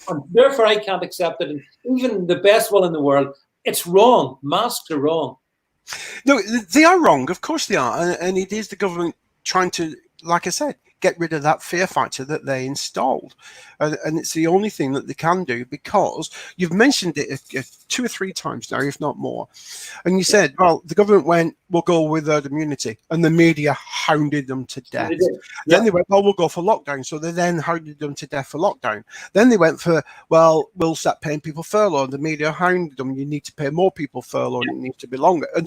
And therefore, I can't accept it. And even the best will in the world, it's wrong. Masks are wrong. No, they are wrong. Of course they are. And it is the government trying to, like I said, get rid of that fear factor that they installed. And it's the only thing that they can do, because you've mentioned it 2 or 3 times now, if not more. And you said, well, the government went, we'll go with herd immunity. And the media hounded them to death. Then they went, well, we'll go for lockdown. So they then hounded them to death for lockdown. Then they went for, well, we'll start paying people furlough. And the media hounded them. You need to pay more people furlough. And it needs to be longer. And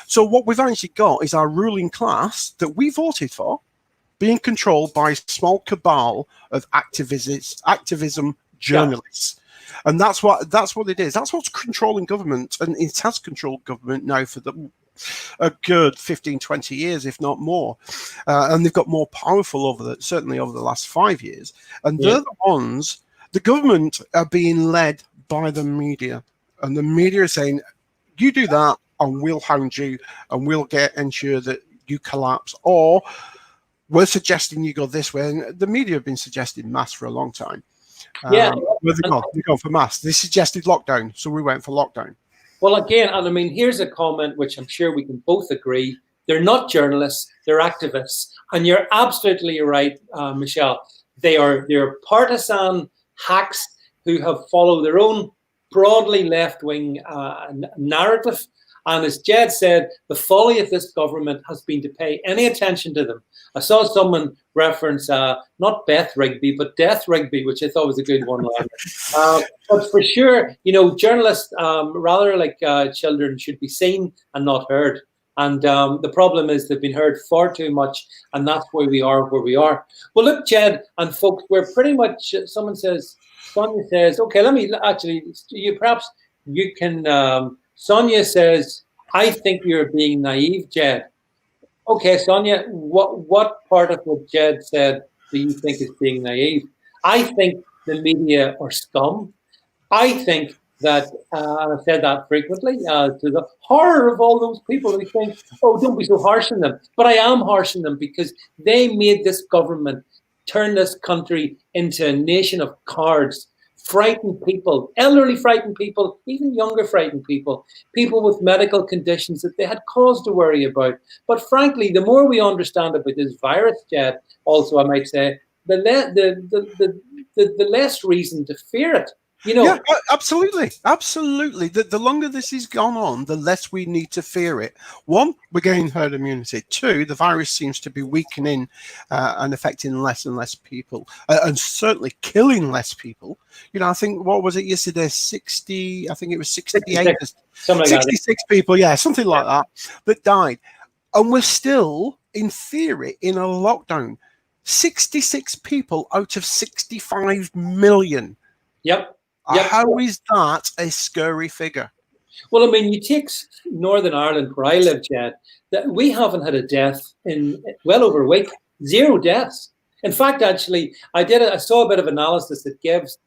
so what we've actually got is our ruling class that we voted for being controlled by a small cabal of activism journalists. Yeah. And that's what it is. That's what's controlling government. And it has controlled government now for a good 15, 20 years, if not more. And they've got more powerful certainly over the last 5 years. And they're the ones, the government are being led by the media. And the media are saying, you do that and we'll hound you and we'll ensure that you collapse. Or we're suggesting you go this way. And the media have been suggesting masks for a long time. Where they go for masks. They suggested lockdown, so we went for lockdown. Well, again, and I mean, here's a comment which I'm sure we can both agree. They're not journalists, they're activists. And you're absolutely right, Michelle. They're partisan hacks who have followed their own broadly left-wing narrative. And as Jed said, the folly of this government has been to pay any attention to them. I saw someone reference not Beth Rigby, but Death Rigby, which I thought was a good one. But for sure, journalists, rather like children, should be seen and not heard. And the problem is they've been heard far too much, and that's why we are where we are. Well, look, Jed and folks, we're pretty much, Sonia says, okay, let me actually, you can... Sonia says, I think you're being naive, Jed. Okay, Sonia, what part of what Jed said do you think is being naive? I think the media are scum. I think that, and I've said that frequently, to the horror of all those people who think, oh, don't be so harsh on them. But I am harsh on them because they made this government turn this country into a nation of cards. Frightened people, elderly frightened people, even younger frightened people with medical conditions that they had cause to worry about. But frankly, the more we understand about this virus, Jed, also I might say, the less reason to fear it. Yeah, absolutely. The longer this has gone on, the less we need to fear it. 1, we're getting herd immunity. 2, the virus seems to be weakening and affecting less and less people, and certainly killing less people. I think, what was it yesterday? 60, I think it was 68, 66 people, something like that died. And we're still, in theory, in a lockdown. 66 people out of 65 million. Yep. How is that a scary figure? Well, I mean, you take Northern Ireland, where I live, Jed, that we haven't had a death in well over a week. 0 deaths. In fact, actually, I saw a bit of analysis that gives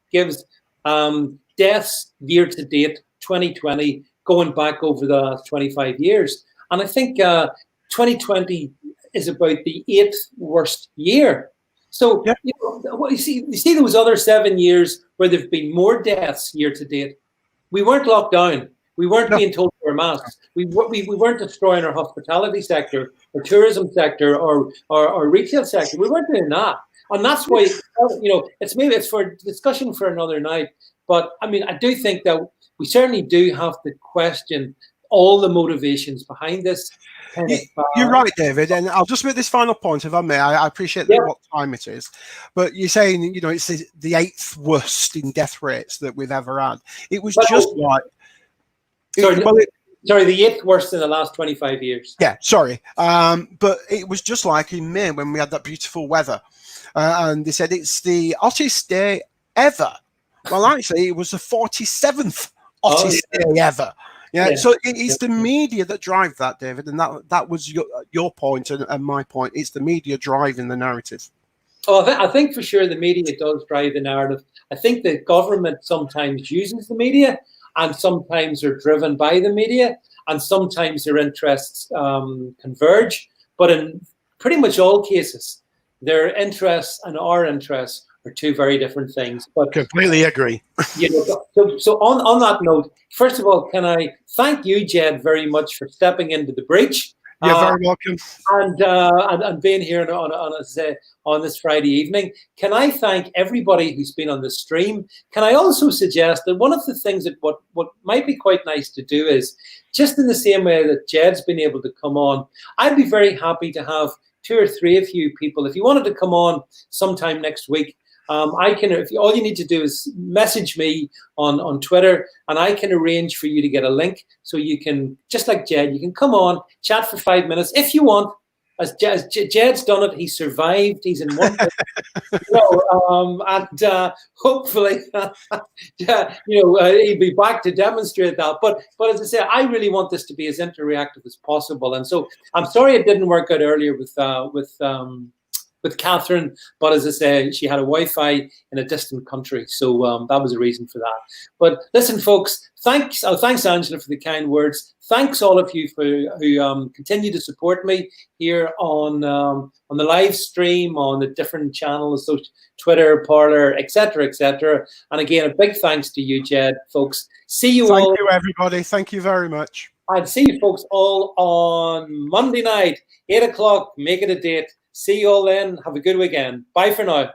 deaths year to date, 2020, going back over the last 25 years. And I think 2020 is about the 8th worst year. So, you see those other 7 years where there have been more deaths year to date. We weren't locked down. We weren't being told to wear masks. We weren't destroying our hospitality sector or tourism sector or retail sector. We weren't doing that. And that's why, it's for discussion for another night. But I mean, I do think that we certainly do have to question all the motivations behind this. You're right, David, and I'll just make this final point, if I may. I appreciate what time it is, but you're saying, you know, it's the 8th worst in death rates that we've ever had. It was just like... Sorry, the 8th worst in the last 25 years. Yeah, sorry. But it was just like in May when we had that beautiful weather. And they said it's the hottest day ever. Well, actually, it was the 47th hottest day ever. Yeah, so it's the media that drive that, David, and that was your point and my point. It's the media driving the narrative. Oh, I think for sure the media does drive the narrative. I think the government sometimes uses the media, and sometimes they're driven by the media, and sometimes their interests converge. But in pretty much all cases, their interests and our interests are two very different things. But completely agree. You know, so on that note, first of all, can I thank you, Jed, very much for stepping into the breach. You're very welcome. And being here on this Friday evening. Can I thank everybody who's been on the stream? Can I also suggest that one of the things that what might be quite nice to do is, just in the same way that Jed's been able to come on, I'd be very happy to have 2 or 3 of you people, if you wanted to come on sometime next week, I can. All you need to do is message me on Twitter, and I can arrange for you to get a link, so you can, just like Jed, you can come on, chat for 5 minutes if you want. As Jed's done it, he survived. He's in one, and hopefully, he'll be back to demonstrate that. But as I say, I really want this to be as interactive as possible, and so I'm sorry it didn't work out earlier with Catherine, but as I say, she had a Wi-Fi in a distant country, so that was a reason for that. But listen, folks, thanks Angela for the kind words. Thanks all of you who continue to support me here on the live stream, on the different channels, so Twitter, Parler, etc., etc. And again, a big thanks to you, Jed, folks. See you all. Thank you, everybody. Thank you very much. And see you, folks, all on Monday night, 8 o'clock. Make it a date. See you all then. Have a good weekend. Bye for now.